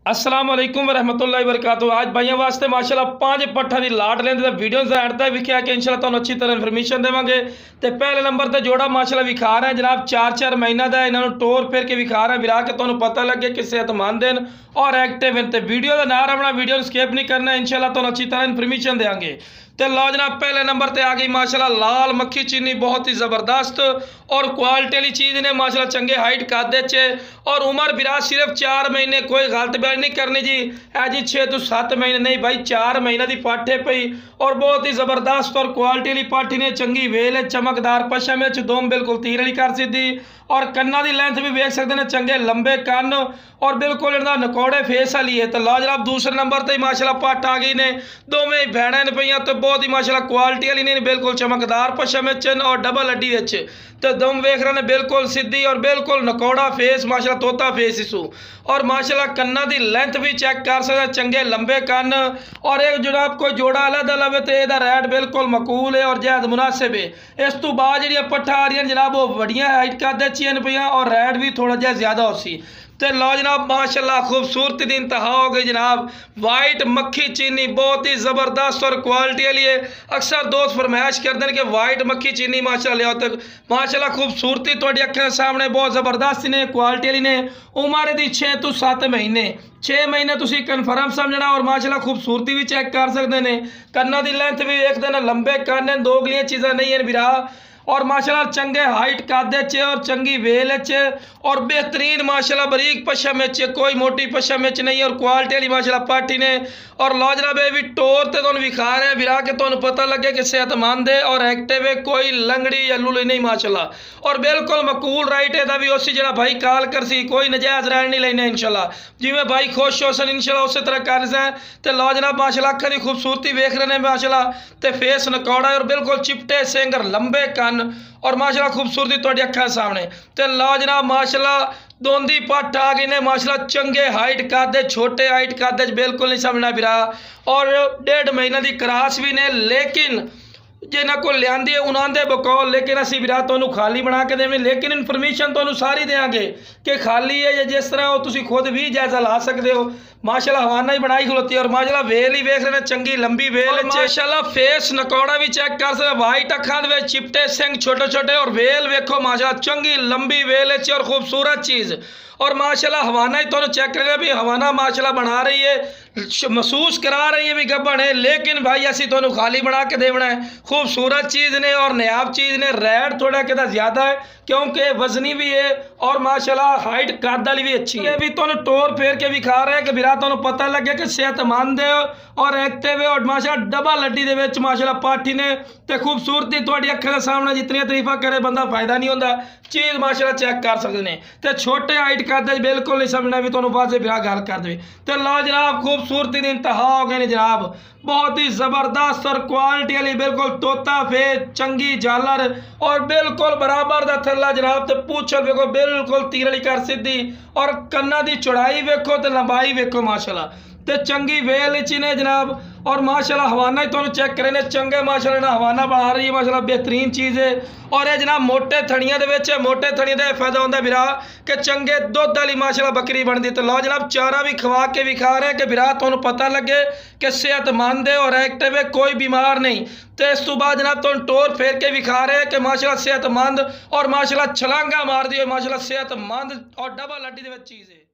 अस्सलाम वालेकुम वरहमतुल्लाहि वबरकातुहू। आज भाइयों वास्ते माशाल्लाह 5 पट्ठा की लाट लेंदे वीडियो एंड तक विखा के इंशाल्लाह तुहानू अच्छी तरह इन्फॉर्मेशन देवांगे। तो पहले नंबर ते जोड़ा माशाल्लाह विखा रहे हैं जनाब 4-4 महीना का, इन्होंने टोर फिर के विखा रहे हैं विरा के तुहानू पता लगे कि सेहतमंद हैं और एक्टिव हैं। तो वीडियो का ना रखना, वीडियो स्किप नहीं करना, इंशाल्लाह तुहानू अच्छी तरह इन्फॉर्मेशन देंगे। तो लो जनाब पहले नंबर ते आ गई माशाल्लाह लाल मक्खी चीनी, बहुत ही ज़बरदस्त और क्वालिटी वाली चीज़ ने माशाल्लाह चंगे हाइट कादे चे और उम्र बिरा सिर्फ 4 महीने, कोई गलत बयान नहीं करनी जी है जी 6 तो 7 महीने नहीं भाई, 4 महीने की पाठे पई और बहुत ही ज़बरदस्त और क्वालिटी वाली पाठी ने चंगी वेल है, चमकदार पशम है, दुम बिल्कुल तीर वाली कर सीधी और कन्ना की लेंथ भी वेख सकते हैं, चंगे लंबे कन्न और बिल्कुल इनका नकौड़े फेस वाली है। तो लो जनाब दूसरे नंबर पर माशाल्लाह पट्ठ आ गई ने, दोवें भैणा ने पईयां तो बहुत ही माशाल्लाह क्वालिटी वाली ने, बिल्कुल चमकदार पशम चन और डबल हड्डी विच तो दम वेख रहे हैं बिल्कुल सीधी और बिल्कुल नकौड़ा फेस, माशाल्लाह तोता फेस इसू और माशाल्लाह कन्ना की लेंथ भी चेक कर सकते, चंगे लंबे कन्न और एक जनाब कोई जोड़ा अलग लवे तो यह रेट बिल्कुल मकूल है और जैद मुनासिब है। इस तो बाद जी पट्ठा आ रही जनाब वो वड़िया हाइट कर चियन पईयां और रेट भी थोड़ा जहा ज्यादा हो सी। तो लो जनाब माशाल्लाह खूबसूरती की इंतहा हो गई जनाब, वाइट मक्खी चीनी बहुत ही ज़बरदस्त और क्वालिटी वाली है। अक्सर दोस्त फरमाइश करते हैं कि वाइट मक्खी चीनी माशाल्लाह लिया तक माशाल्लाह खूबसूरती थोड़ी अखियों सामने बहुत ज़बरदस्त ने, क्वालिटी वाली ने, उम्र दी 6 तो 7 महीने, 6 महीने तुसी कन्फर्म समझना और माशाल्लाह खूबसूरती भी चेक कर सकते हैं, कन्ना की लेंथ भी एक दिन लंबे कन्न, दोगलियां चीज़ा नहीं है बिरा और माशाल्लाह चंगे हाइट कादे चे और चंगी वेल चे और बेहतरीन माशाल्लाह बरीक पशम चे, कोई मोटी पशम नहीं और क्वालिटी वाली माशाल्लाह पाठी ने और लो जनाब भी टोर ते तुहानू विखा रहे हैं विरा के तुहानू पता लगे कि सेहतमंद है और एक्टिव है, कोई लंगड़ी या लुली नहीं माशाल्लाह और बिल्कुल मकूल राइट है भी उसी जरा भाई काल कर सी, कोई नजायज़ रैन नहीं लेना इंशाल्लाह, जिमें भाई खुश हो सन इंशाल्लाह उसी तरह कर सैं। तो लो जनाब माशाल्लाह अखा की खूबसूरती वेख रहे हैं माशाल्लाह, तो फेस नकौड़ा और बिल्कुल चिपटे सेंगर लंबे कन्न और माशाल्लाह खूबसूरती थोड़ी अखा सामने। तो लो जनाब माशाल्लाह दोंदी पट्ठ आ गई ने माशाल्लाह चंगे हाइट कादे, छोटे हाइट कादे बिल्कुल नहीं समझना बिरा और 1.5 महीने की क्रास भी ने, लेकिन जिन्होंने को लियांदी है उन्होंने बकौल, लेकिन असी बिरा तो खाली बना के देवे, लेकिन इन्फॉर्मेशन तो सारी देंगे कि खाली है या जिस तरह हो तुम खुद भी जायजा ला सकते हो। माशाल्लाह हवाना ही बनाई खलोती है और माशाल्लाह वेल ही वेख रहे हैं, चंगी लंबी वेल माशाल्लाह फेस नकौड़ा भी चेक कर सकते, वाइट अखा दे चिपटे सिंह छोटे छोटे और वेल वेखो माशाल्लाह चंगी लंबी वेल और खूबसूरत चीज़ और माशाल्लाह हवाना ही तो चेक कर रहे भी हवाना माशाल्लाह बना रही है, महसूस करा रही है भी गब्बन है, लेकिन भाई असी तो खाली बना के देना है। खूबसूरत चीज़ ने और नायाब चीज़ ने, रेट थोड़ा कहता ज़्यादा है क्योंकि वजनी भी है और माशाल्लाह हाइट कद वाली भी अच्छी है। भी तो टोर फेर के विखा रहे हैं कि बिरा तो पता लगे कि सेहतमंद है और एक्टिव है और माशाल्लाह डबल हड्डी दे विच माशाल्लाह पाठी ने तो खूबसूरती थोड़ी अखा के सामने जितनी तारीफा करे बंदा फायदा नहीं होता, चीज़ माशाल्लाह चेक कर सकते हैं। तो छोटे हाइट करते बिल्कुल नहीं समझना भी तुहानू वाजे बिरा गल कर दे। तो लो जनाब खूबसूरती की इंतहा हो गई जनाब, बहुत ही ज़बरदस्त और क्वालिटी वाली बिल्कुल तोता फेस, चंगी झालर और बिल्कुल बराबर का थल्ला जनाब, तो पूछल वेखो बिल्कुल तीरड़ी कर सीधी और कन्ना की चौड़ाई वेखो तो लंबाई वेखो माशाल्लाह, तो चंगी वेल ची ने जनाब और माशाल्लाह हवाना ही तुहानू चेक करे ने चंगे माशाल्लाह हवाना बना रही है माशाल्लाह बेहतरीन चीज़ है। और ये जनाब मोटे थड़ियां दे मोटे थड़ियां का फायदा होता बिरा कि चंगे दुध वाली माशाल्लाह बकरी बनती। तो लो जनाब चारा भी खवा के विखा रहे हैं कि बिरा तुहानू पता लगे कि सेहतमंद है और एक्टिव है, कोई बीमार नहीं। तो इस तो बाद जनाब तुहानू टोर फेर के विखा रहे हैं कि माशाल्लाह सेहतमंद और माशाल्लाह छलांगा मार दी माशाल्लाह सेहतमंद और डबल हड्डी दे विच चीज़ है।